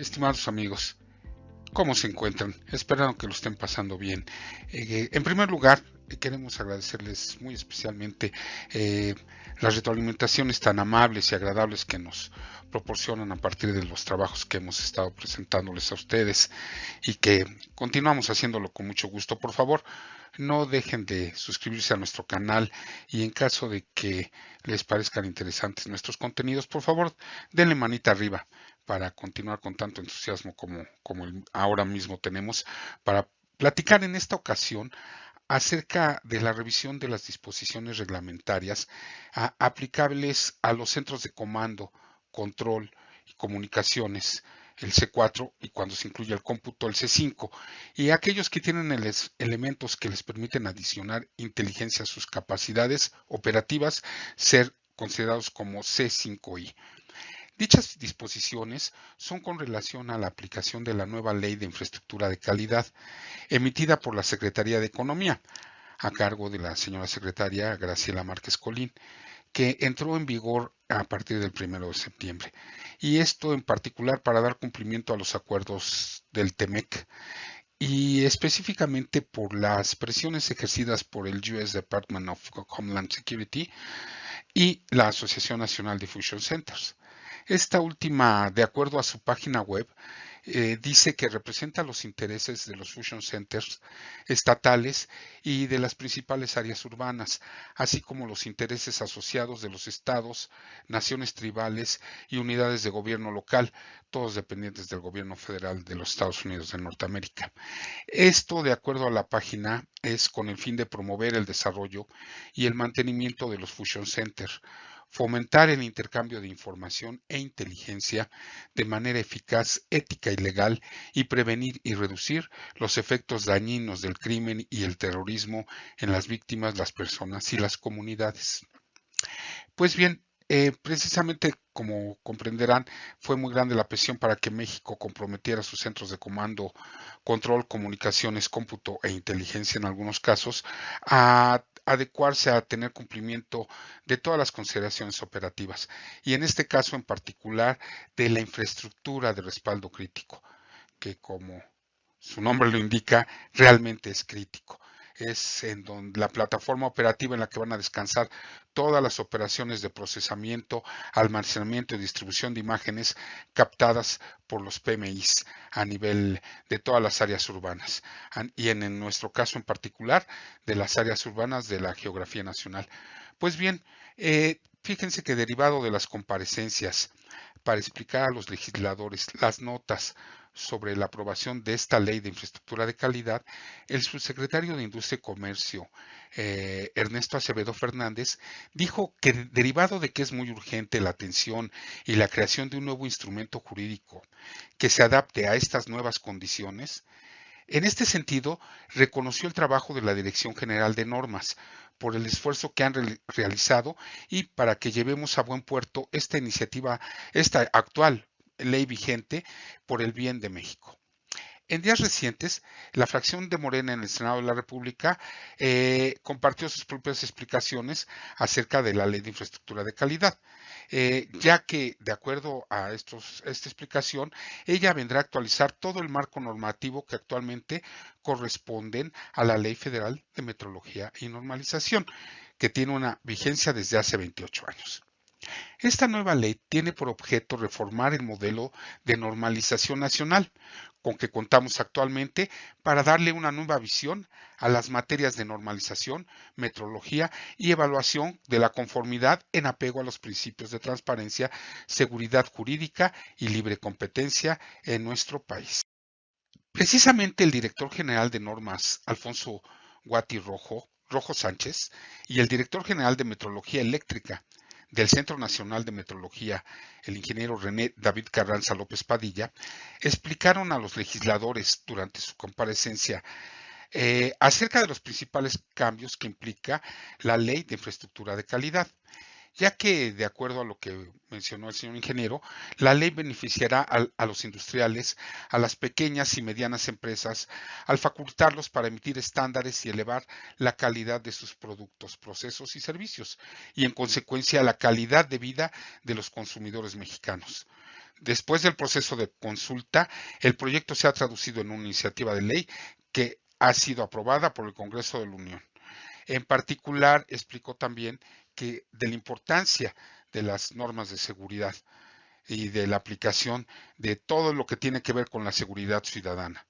Estimados amigos, ¿cómo se encuentran? Espero que lo estén pasando bien. En primer lugar, queremos agradecerles muy especialmente eh, las retroalimentaciones tan amables y agradables que nos proporcionan a partir de los trabajos que hemos estado presentándoles a ustedes y que continuamos haciéndolo con mucho gusto. Por favor, no dejen de suscribirse a nuestro canal y en caso de que les parezcan interesantes nuestros contenidos, por favor, denle manita arriba para continuar con tanto entusiasmo como ahora mismo tenemos para platicar en esta ocasión acerca de la revisión de las disposiciones reglamentarias aplicables a los centros de comando, control y comunicaciones, el C4 y cuando se incluye el cómputo el C5 y aquellos que tienen elementos que les permiten adicionar inteligencia a sus capacidades operativas ser considerados como C5I. Dichas disposiciones son con relación a la aplicación de la nueva Ley de Infraestructura de Calidad, emitida por la Secretaría de Economía, a cargo de la señora secretaria Graciela Márquez Colín, que entró en vigor a partir del 1 de septiembre. Y esto en particular para dar cumplimiento a los acuerdos del TEMEC y específicamente por las presiones ejercidas por el US Department of Homeland Security y la Asociación Nacional de Fusion Centers. Esta última, de acuerdo a su página web, dice que representa los intereses de los fusion centers estatales y de las principales áreas urbanas, así como los intereses asociados de los estados, naciones tribales y unidades de gobierno local, todos dependientes del gobierno federal de los Estados Unidos de Norteamérica. Esto, de acuerdo a la página, es con el fin de promover el desarrollo y el mantenimiento de los fusion centers, fomentar el intercambio de información e inteligencia de manera eficaz, ética y legal y prevenir y reducir los efectos dañinos del crimen y el terrorismo en las víctimas, las personas y las comunidades. Pues bien, precisamente como comprenderán, fue muy grande la presión para que México comprometiera sus centros de comando, control, comunicaciones, cómputo e inteligencia en algunos casos a adecuarse a tener cumplimiento de todas las consideraciones operativas y en este caso en particular de la infraestructura de respaldo crítico, que como su nombre lo indica, realmente es crítico. Es en donde la plataforma operativa en la que van a descansar todas las operaciones de procesamiento, almacenamiento y distribución de imágenes captadas por los PMIs a nivel de todas las áreas urbanas y en nuestro caso en particular de las áreas urbanas de la geografía nacional. Pues bien, fíjense que derivado de las comparecencias para explicar a los legisladores las notas sobre la aprobación de esta ley de infraestructura de calidad, el subsecretario de Industria y Comercio, Ernesto Acevedo Fernández, dijo que derivado de que es muy urgente la atención y la creación de un nuevo instrumento jurídico que se adapte a estas nuevas condiciones, en este sentido, reconoció el trabajo de la Dirección General de Normas por el esfuerzo que han realizado y para que llevemos a buen puerto esta iniciativa, esta actual ley vigente por el bien de México. En días recientes, la fracción de Morena en el Senado de la República compartió sus propias explicaciones acerca de la Ley de Infraestructura de Calidad, ya que, de acuerdo a esta explicación, ella vendrá a actualizar todo el marco normativo que actualmente corresponden a la Ley Federal de Metrología y Normalización, que tiene una vigencia desde hace 28 años. Esta nueva ley tiene por objeto reformar el modelo de normalización nacional con que contamos actualmente para darle una nueva visión a las materias de normalización, metrología y evaluación de la conformidad en apego a los principios de transparencia, seguridad jurídica y libre competencia en nuestro país. Precisamente el director general de normas, Alfonso Guati Rojo Sánchez, y el director general de Metrología Eléctrica del Centro Nacional de Metrología, el ingeniero René David Carranza López Padilla, explicaron a los legisladores durante su comparecencia acerca de los principales cambios que implica la Ley de Infraestructura de Calidad, ya que, de acuerdo a lo que mencionó el señor ingeniero, la ley beneficiará a los industriales, a las pequeñas y medianas empresas, al facultarlos para emitir estándares y elevar la calidad de sus productos, procesos y servicios, y en consecuencia la calidad de vida de los consumidores mexicanos. Después del proceso de consulta, el proyecto se ha traducido en una iniciativa de ley que ha sido aprobada por el Congreso de la Unión. En particular, explicó también que de la importancia de las normas de seguridad y de la aplicación de todo lo que tiene que ver con la seguridad ciudadana.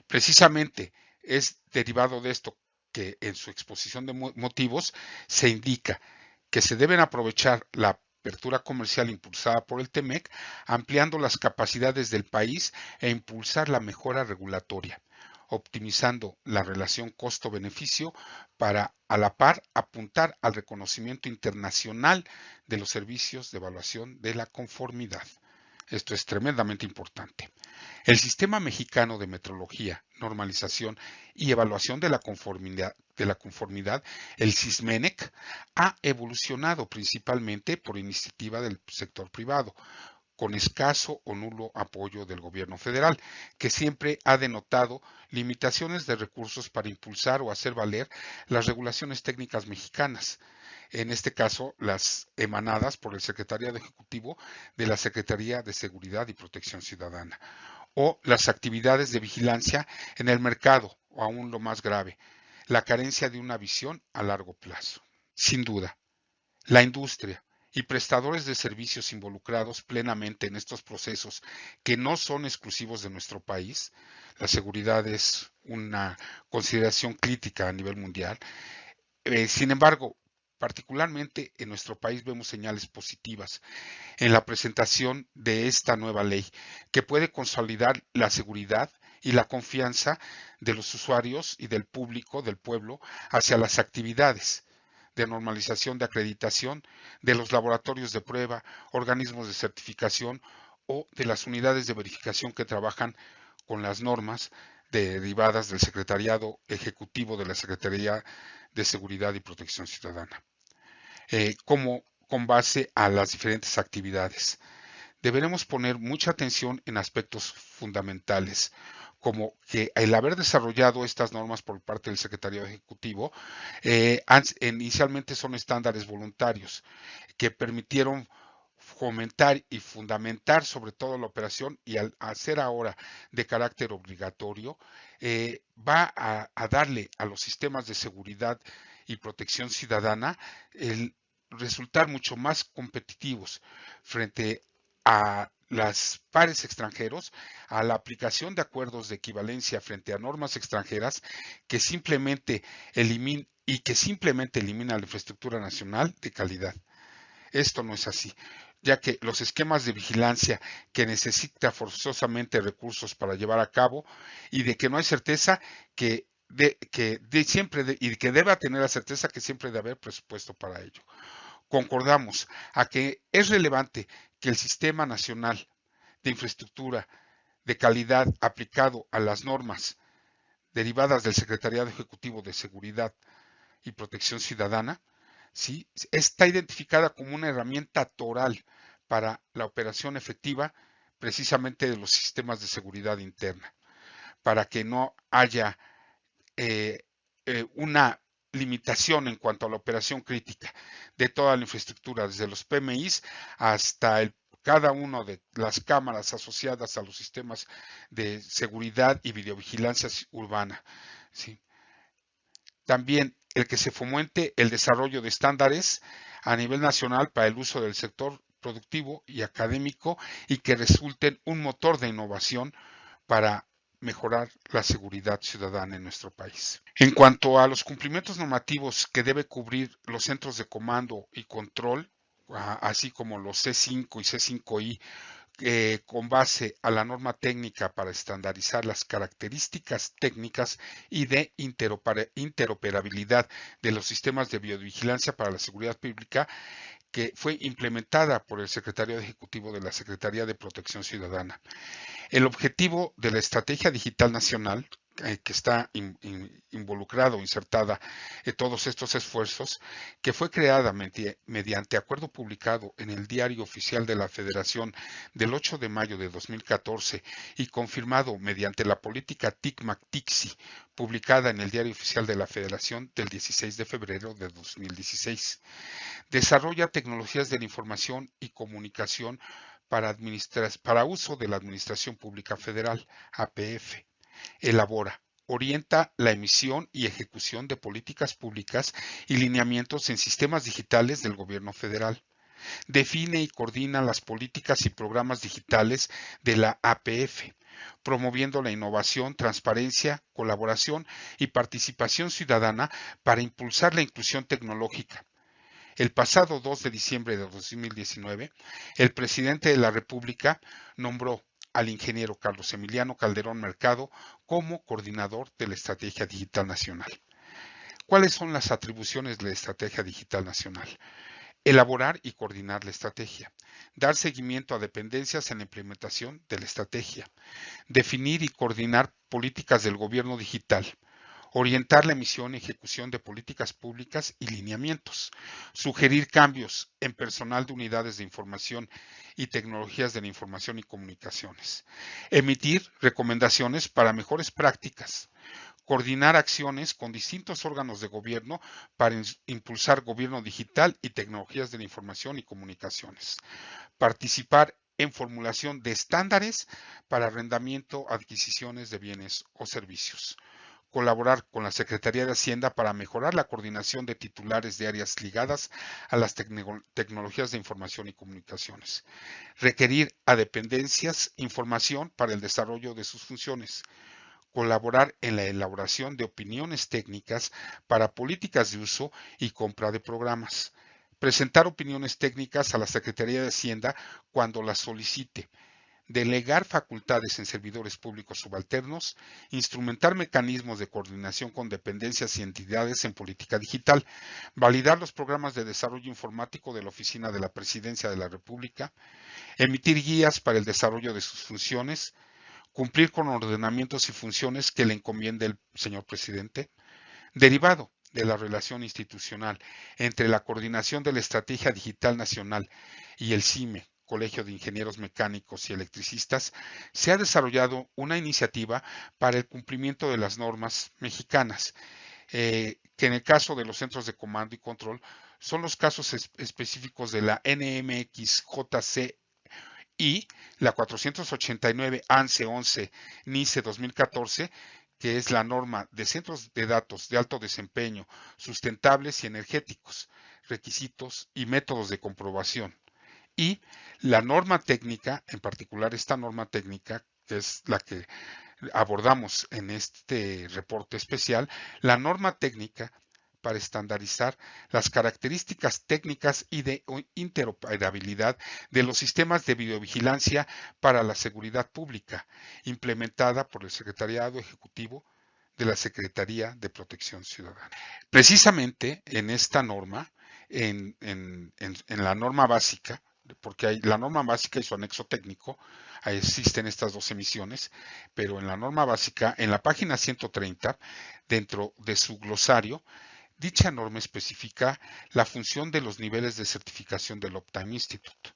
Precisamente es derivado de esto que en su exposición de motivos se indica que se deben aprovechar la apertura comercial impulsada por el TEMEC, ampliando las capacidades del país e impulsar la mejora regulatoria, optimizando la relación costo-beneficio para, a la par, apuntar al reconocimiento internacional de los servicios de evaluación de la conformidad. Esto es tremendamente importante. El Sistema Mexicano de Metrología, Normalización y Evaluación de la Conformidad, el SISMENEC, ha evolucionado principalmente por iniciativa del sector privado, con escaso o nulo apoyo del gobierno federal, que siempre ha denotado limitaciones de recursos para impulsar o hacer valer las regulaciones técnicas mexicanas, en este caso las emanadas por el Secretariado Ejecutivo de la Secretaría de Seguridad y Protección Ciudadana, o las actividades de vigilancia en el mercado, o aún lo más grave, la carencia de una visión a largo plazo. Sin duda, la industria y prestadores de servicios involucrados plenamente en estos procesos que no son exclusivos de nuestro país, la seguridad es una consideración crítica a nivel mundial. Sin embargo, particularmente en nuestro país vemos señales positivas en la presentación de esta nueva ley, que puede consolidar la seguridad y la confianza de los usuarios y del público, del pueblo, hacia las actividades de normalización de acreditación de los laboratorios de prueba, organismos de certificación o de las unidades de verificación que trabajan con las normas derivadas del Secretariado Ejecutivo de la Secretaría de Seguridad y Protección Ciudadana, como con base a las diferentes actividades. Deberemos poner mucha atención en aspectos fundamentales, como que el haber desarrollado estas normas por parte del Secretariado Ejecutivo, inicialmente son estándares voluntarios que permitieron fomentar y fundamentar sobre todo la operación, y al hacer ahora de carácter obligatorio, va a darle a los sistemas de seguridad y protección ciudadana el resultar mucho más competitivos frente a las pares extranjeros, a la aplicación de acuerdos de equivalencia frente a normas extranjeras que simplemente eliminan la infraestructura nacional de calidad. Esto no es así, ya que los esquemas de vigilancia que necesita forzosamente recursos para llevar a cabo y de que no hay certeza y que deba tener la certeza que siempre debe haber presupuesto para ello. Concordamos a que es relevante que el Sistema Nacional de Infraestructura de Calidad aplicado a las normas derivadas del Secretariado Ejecutivo de Seguridad y Protección Ciudadana, ¿sí?, está identificada como una herramienta toral para la operación efectiva precisamente de los sistemas de seguridad interna, para que no haya una limitación en cuanto a la operación crítica de toda la infraestructura, desde los PMIs hasta cada una de las cámaras asociadas a los sistemas de seguridad y videovigilancia urbana, ¿sí? También el que se fomente el desarrollo de estándares a nivel nacional para el uso del sector productivo y académico y que resulten un motor de innovación para mejorar la seguridad ciudadana en nuestro país. En cuanto a los cumplimientos normativos que debe cubrir los centros de comando y control, así como los C5 y C5I, con base a la norma técnica para estandarizar las características técnicas y de interoperabilidad de los sistemas de biovigilancia para la seguridad pública, que fue implementada por el Secretario Ejecutivo de la Secretaría de Protección Ciudadana. El objetivo de la Estrategia Digital Nacional, que está involucrado, insertada en todos estos esfuerzos, que fue creada mediante acuerdo publicado en el Diario Oficial de la Federación del 8 de mayo de 2014 y confirmado mediante la política TICMAC-TICSI, publicada en el Diario Oficial de la Federación del 16 de febrero de 2016. Desarrolla tecnologías de la información y comunicación para uso de la Administración Pública Federal, APF. Elabora, orienta la emisión y ejecución de políticas públicas y lineamientos en sistemas digitales del Gobierno federal. Define y coordina las políticas y programas digitales de la APF, promoviendo la innovación, transparencia, colaboración y participación ciudadana para impulsar la inclusión tecnológica. El pasado 2 de diciembre de 2019, el presidente de la República nombró al ingeniero Carlos Emiliano Calderón Mercado como coordinador de la Estrategia Digital Nacional. ¿Cuáles son las atribuciones de la Estrategia Digital Nacional? Elaborar y coordinar la estrategia, dar seguimiento a dependencias en la implementación de la estrategia, definir y coordinar políticas del gobierno digital, orientar la emisión y ejecución de políticas públicas y lineamientos, sugerir cambios en personal de unidades de información y tecnologías de la información y comunicaciones, emitir recomendaciones para mejores prácticas, coordinar acciones con distintos órganos de gobierno para impulsar gobierno digital y tecnologías de la información y comunicaciones, participar en formulación de estándares para arrendamiento, adquisiciones de bienes o servicios, colaborar con la Secretaría de Hacienda para mejorar la coordinación de titulares de áreas ligadas a las tecnologías de información y comunicaciones, requerir a dependencias información para el desarrollo de sus funciones, colaborar en la elaboración de opiniones técnicas para políticas de uso y compra de programas, presentar opiniones técnicas a la Secretaría de Hacienda cuando las solicite, delegar facultades en servidores públicos subalternos, instrumentar mecanismos de coordinación con dependencias y entidades en política digital, validar los programas de desarrollo informático de la Oficina de la Presidencia de la República, emitir guías para el desarrollo de sus funciones, cumplir con ordenamientos y funciones que le encomiende el señor presidente, derivado de la relación institucional entre la coordinación de la Estrategia Digital Nacional y el CIME, Colegio de Ingenieros Mecánicos y Electricistas, se ha desarrollado una iniciativa para el cumplimiento de las normas mexicanas, que en el caso de los centros de comando y control son los casos específicos de la NMXJC y la 489 ANSE 11 NICE 2014, que es la norma de centros de datos de alto desempeño, sustentables y energéticos, requisitos y métodos de comprobación. Y la norma técnica, en particular esta norma técnica, que es la que abordamos en este reporte especial, la norma técnica para estandarizar las características técnicas y de interoperabilidad de los sistemas de videovigilancia para la seguridad pública, implementada por el Secretariado Ejecutivo de la Secretaría de Protección Ciudadana. Precisamente en esta norma, en la norma básica, porque hay la norma básica y su anexo técnico, ahí existen estas dos emisiones, pero en la norma básica, en la página 130, dentro de su glosario, dicha norma especifica la función de los niveles de certificación del Uptime Institute.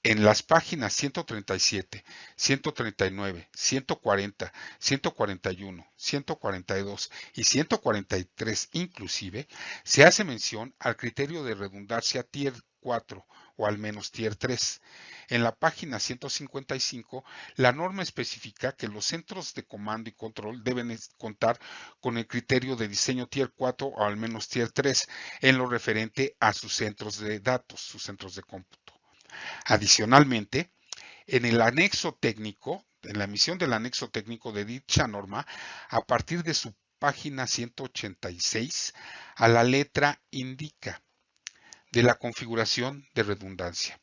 En las páginas 137, 139, 140, 141, 142 y 143 inclusive, se hace mención al criterio de redundancia Tier 4 o al menos Tier 3. En la página 155, la norma especifica que los centros de comando y control deben contar con el criterio de diseño Tier 4 o al menos Tier 3 en lo referente a sus centros de datos, sus centros de cómputo. Adicionalmente, en el anexo técnico, en la emisión del anexo técnico de dicha norma, a partir de su página 186, a la letra indica de la configuración de redundancia.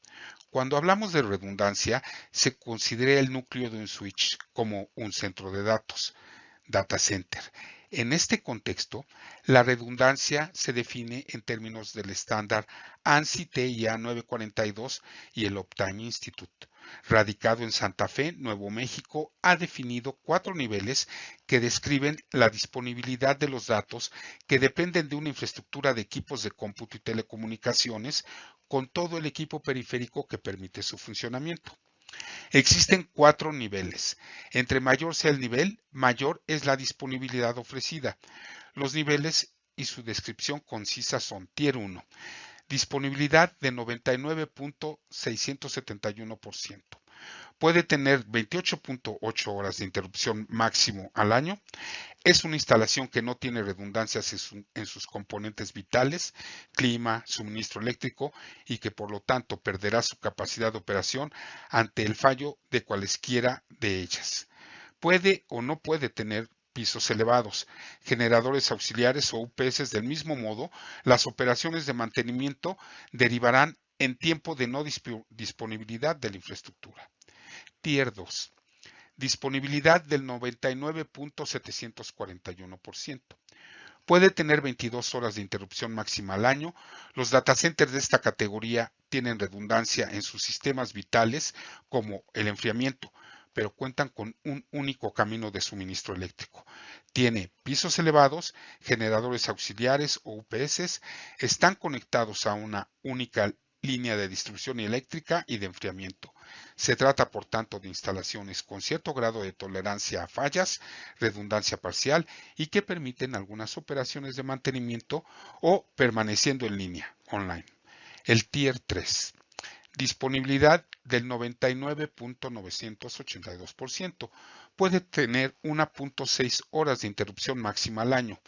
Cuando hablamos de redundancia, se considera el núcleo de un switch como un centro de datos, data center. En este contexto, la redundancia se define en términos del estándar ANSI TIA 942 y el Uptime Institute. radicado en Santa Fe, Nuevo México, ha definido 4 niveles que describen la disponibilidad de los datos que dependen de una infraestructura de equipos de cómputo y telecomunicaciones con todo el equipo periférico que permite su funcionamiento. Existen 4 niveles. Entre mayor sea el nivel, mayor es la disponibilidad ofrecida. Los niveles y su descripción concisa son Tier 1, disponibilidad de 99.671%. Puede tener 28.8 horas de interrupción máximo al año. Es una instalación que no tiene redundancias en sus componentes vitales, clima, suministro eléctrico, y que por lo tanto perderá su capacidad de operación ante el fallo de cualesquiera de ellas. Puede o no puede tener pisos elevados, generadores auxiliares o UPS. Del mismo modo, las operaciones de mantenimiento derivarán en tiempo de no disponibilidad de la infraestructura. Tier 2. Disponibilidad del 99.741%. Puede tener 22 horas de interrupción máxima al año. Los datacenters de esta categoría tienen redundancia en sus sistemas vitales como el enfriamiento, pero cuentan con un único camino de suministro eléctrico. Tiene pisos elevados, generadores auxiliares o UPS, están conectados a una única línea de distribución eléctrica y de enfriamiento. Se trata, por tanto, de instalaciones con cierto grado de tolerancia a fallas, redundancia parcial y que permiten algunas operaciones de mantenimiento o permaneciendo en línea, online. El Tier 3. Disponibilidad del 99.982%. Puede tener 1.6 horas de interrupción máxima al año.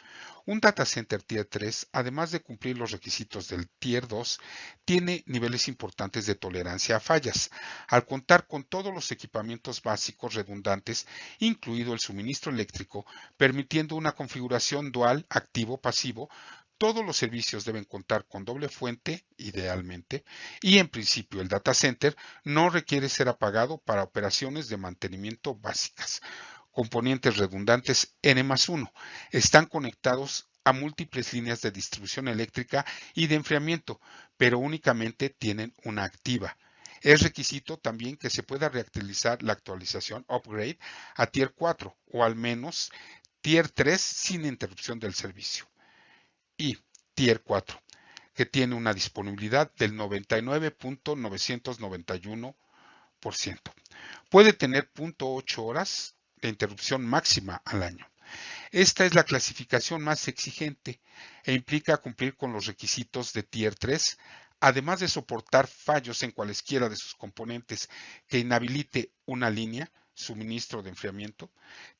Un data center Tier 3, además de cumplir los requisitos del Tier 2, tiene niveles importantes de tolerancia a fallas, al contar con todos los equipamientos básicos redundantes, incluido el suministro eléctrico, permitiendo una configuración dual activo-pasivo. Todos los servicios deben contar con doble fuente, idealmente, y en principio el data center no requiere ser apagado para operaciones de mantenimiento básicas. Componentes redundantes N+1 están conectados a múltiples líneas de distribución eléctrica y de enfriamiento, pero únicamente tienen una activa. Es requisito también que se pueda reactualizar la actualización upgrade a Tier 4 o al menos Tier 3 sin interrupción del servicio. Y Tier 4, que tiene una disponibilidad del 99.991%. Puede tener 0.8 horas de interrupción máxima al año. Esta es la clasificación más exigente e implica cumplir con los requisitos de Tier 3, además de soportar fallos en cualesquiera de sus componentes que inhabilite una línea, suministro de enfriamiento.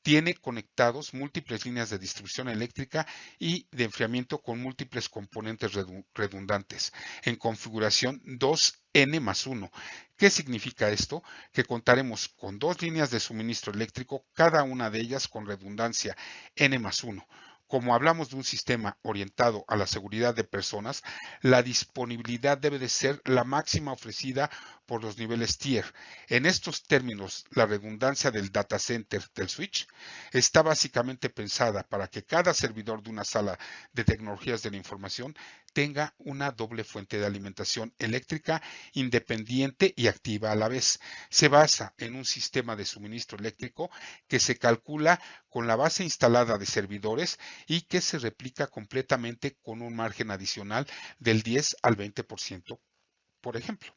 Tiene conectados múltiples líneas de distribución eléctrica y de enfriamiento con múltiples componentes redundantes en configuración 2N+1. ¿Qué significa esto? Que contaremos con 2 líneas de suministro eléctrico, cada una de ellas con redundancia N+1. Como hablamos de un sistema orientado a la seguridad de personas, la disponibilidad debe de ser la máxima ofrecida por los niveles Tier. En estos términos, la redundancia del data center del switch está básicamente pensada para que cada servidor de una sala de tecnologías de la información tenga una doble fuente de alimentación eléctrica independiente y activa a la vez. Se basa en un sistema de suministro eléctrico que se calcula con la base instalada de servidores y que se replica completamente con un margen adicional del 10 al 20%, por ejemplo,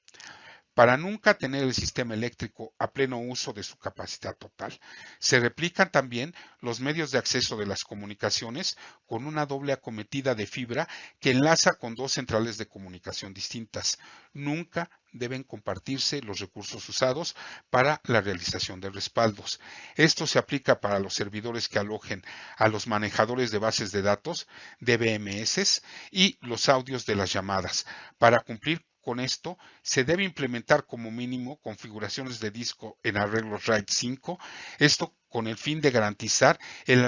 para nunca tener el sistema eléctrico a pleno uso de su capacidad total. Se replican también los medios de acceso de las comunicaciones con una doble acometida de fibra que enlaza con 2 centrales de comunicación distintas. Nunca deben compartirse los recursos usados para la realización de respaldos. Esto se aplica para los servidores que alojen a los manejadores de bases de datos, DBMS, y los audios de las llamadas. Para cumplir con esto, se debe implementar como mínimo configuraciones de disco en arreglos RAID 5, esto con el fin de garantizar el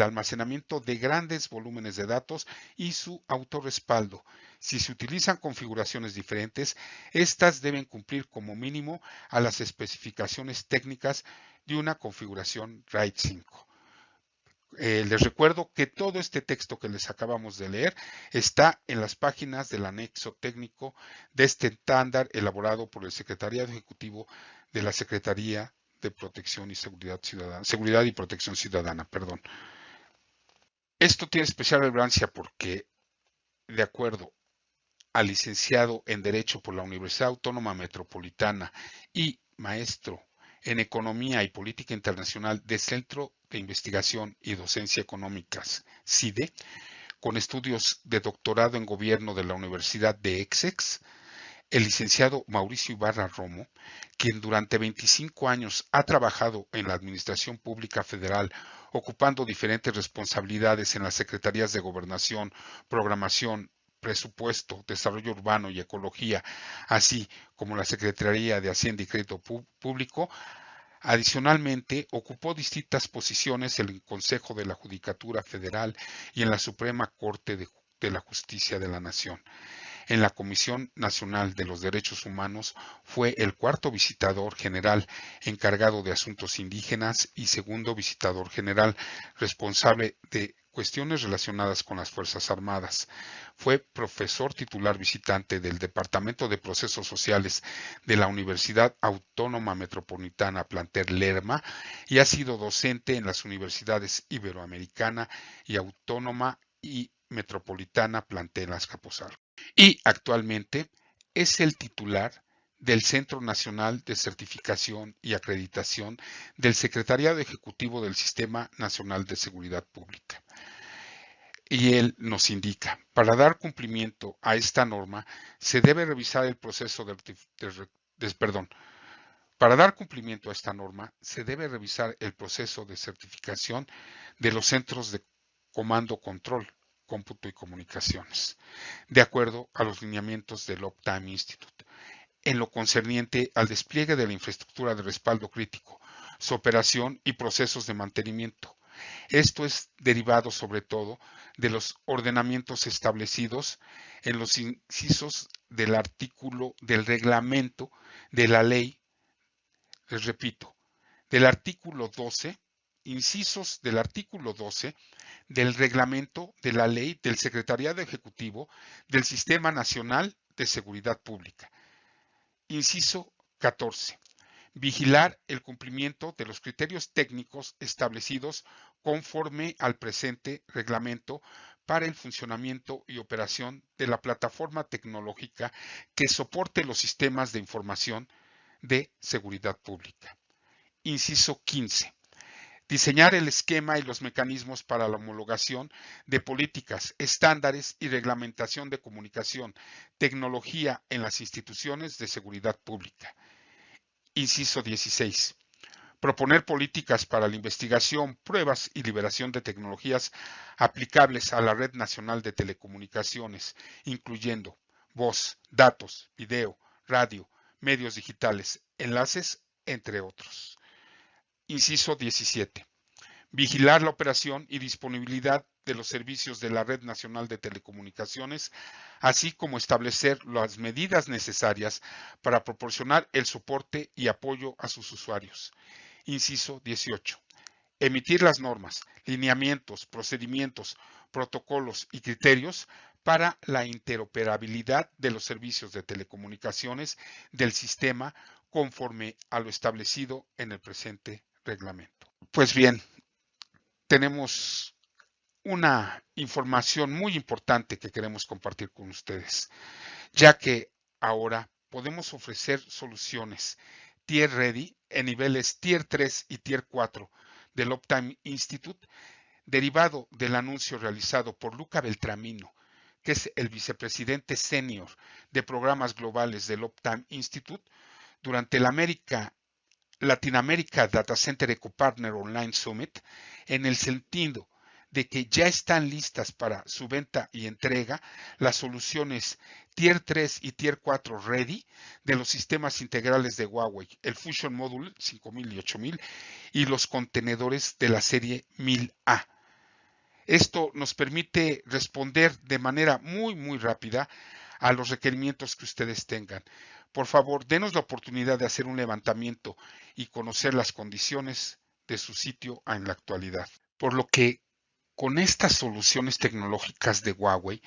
almacenamiento de grandes volúmenes de datos y su autorrespaldo. Si se utilizan configuraciones diferentes, estas deben cumplir como mínimo a las especificaciones técnicas de una configuración RAID 5. Les recuerdo que todo este texto que les acabamos de leer está en las páginas del anexo técnico de este estándar elaborado por el Secretariado Ejecutivo de la Secretaría de Protección y Seguridad y Protección Ciudadana, perdón. Esto tiene especial relevancia porque, de acuerdo al licenciado en Derecho por la Universidad Autónoma Metropolitana y maestro en Economía y Política Internacional del Centro de Investigación y Docencia Económicas, CIDE, con estudios de doctorado en Gobierno de la Universidad de Essex, el licenciado Mauricio Ibarra Romo, quien durante 25 años ha trabajado en la Administración Pública Federal, ocupando diferentes responsabilidades en las Secretarías de Gobernación, Programación, Presupuesto, Desarrollo Urbano y Ecología, así como la Secretaría de Hacienda y Crédito Público. Adicionalmente, ocupó distintas posiciones en el Consejo de la Judicatura Federal y en la Suprema Corte de la Justicia de la Nación. En la Comisión Nacional de los Derechos Humanos fue el cuarto visitador general encargado de asuntos indígenas y segundo visitador general responsable de cuestiones relacionadas con las Fuerzas Armadas. Fue profesor titular visitante del Departamento de Procesos Sociales de la Universidad Autónoma Metropolitana Plantel Lerma y ha sido docente en las universidades Iberoamericana y Autónoma y Metropolitana Plantel Azcapotzalco. Y actualmente es el titular del Centro Nacional de Certificación y Acreditación del Secretariado Ejecutivo del Sistema Nacional de Seguridad Pública. Y él nos indica, para dar cumplimiento a esta norma, se debe revisar el proceso para dar cumplimiento a esta norma, se debe revisar el proceso de certificación de los centros de comando control, cómputo y comunicaciones, de acuerdo a los lineamientos del Uptime Institute, en lo concerniente al despliegue de la infraestructura de respaldo crítico, su operación y procesos de mantenimiento. Esto es derivado sobre todo de los ordenamientos establecidos en los incisos del artículo del reglamento de la ley, les repito, del artículo 12, incisos del artículo 12 del reglamento de la ley del Secretariado Ejecutivo del Sistema Nacional de Seguridad Pública. Inciso 14. Vigilar el cumplimiento de los criterios técnicos establecidos conforme al presente reglamento para el funcionamiento y operación de la plataforma tecnológica que soporte los sistemas de información de seguridad pública. Inciso 15. Diseñar el esquema y los mecanismos para la homologación de políticas, estándares y reglamentación de comunicación, tecnología en las instituciones de seguridad pública. Inciso 16. Proponer políticas para la investigación, pruebas y liberación de tecnologías aplicables a la Red Nacional de Telecomunicaciones, incluyendo voz, datos, video, radio, medios digitales, enlaces, entre otros. Inciso 17. Vigilar la operación y disponibilidad de los servicios de la Red Nacional de Telecomunicaciones, así como establecer las medidas necesarias para proporcionar el soporte y apoyo a sus usuarios. Inciso 18. Emitir las normas, lineamientos, procedimientos, protocolos y criterios para la interoperabilidad de los servicios de telecomunicaciones del sistema conforme a lo establecido en el presente reglamento. Pues bien, tenemos una información muy importante que queremos compartir con ustedes, ya que ahora podemos ofrecer soluciones Tier Ready en niveles Tier 3 y Tier 4 del Uptime Institute, derivado del anuncio realizado por Luca Beltramino, que es el vicepresidente senior de programas globales del Uptime Institute, durante la Latin America Data Center EcoPartner Online Summit, en el sentido de que ya están listas para su venta y entrega las soluciones Tier 3 y Tier 4 Ready de los sistemas integrales de Huawei, el Fusion Module 5000 y 8000 y los contenedores de la serie 1000A. Esto nos permite responder de manera muy rápida a los requerimientos que ustedes tengan. Por favor, denos la oportunidad de hacer un levantamiento y conocer las condiciones de su sitio en la actualidad. Por lo que con estas soluciones tecnológicas de Huawei,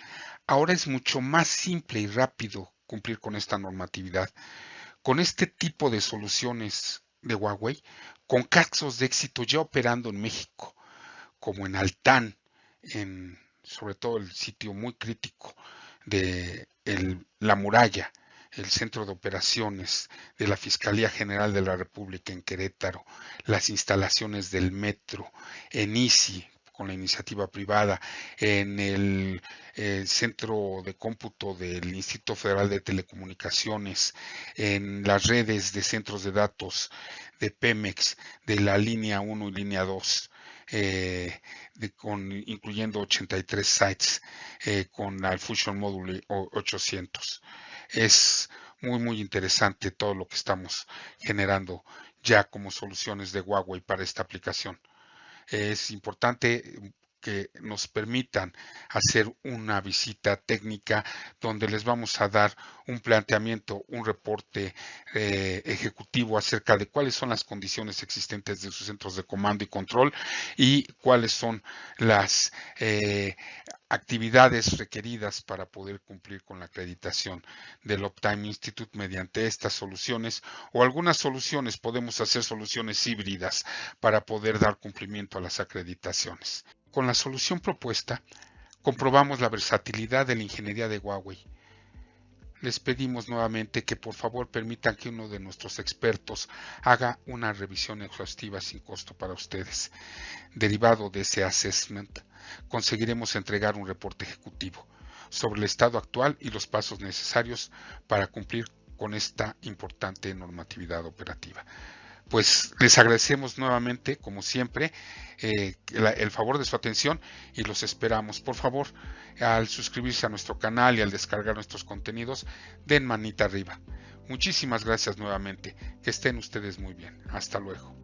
ahora es mucho más simple y rápido cumplir con esta normatividad. Con este tipo de soluciones de Huawei, con casos de éxito ya operando en México, como en Altán, sobre todo el sitio muy crítico de La Muralla, el centro de operaciones de la Fiscalía General de la República en Querétaro, las instalaciones del metro, en ICI, con la iniciativa privada, en el centro de cómputo del Instituto Federal de Telecomunicaciones, en las redes de centros de datos de Pemex, de la línea 1 y línea 2, incluyendo 83 sites con la Fusion Module 800. Es muy interesante todo lo que estamos generando ya como soluciones de Huawei para esta aplicación. Es importante que nos permitan hacer una visita técnica donde les vamos a dar un planteamiento, un reporte ejecutivo acerca de cuáles son las condiciones existentes de sus centros de comando y control y cuáles son las actividades requeridas para poder cumplir con la acreditación del Uptime Institute mediante estas soluciones o algunas soluciones. Podemos hacer soluciones híbridas para poder dar cumplimiento a las acreditaciones. Con la solución propuesta, comprobamos la versatilidad de la ingeniería de Huawei. Les pedimos nuevamente que por favor permitan que uno de nuestros expertos haga una revisión exhaustiva sin costo para ustedes. Derivado de ese assessment, conseguiremos entregar un reporte ejecutivo sobre el estado actual y los pasos necesarios para cumplir con esta importante normatividad operativa. Pues les agradecemos nuevamente, como siempre, el favor de su atención y los esperamos. Por favor, al suscribirse a nuestro canal y al descargar nuestros contenidos, den manita arriba. Muchísimas gracias nuevamente. Que estén ustedes muy bien. Hasta luego.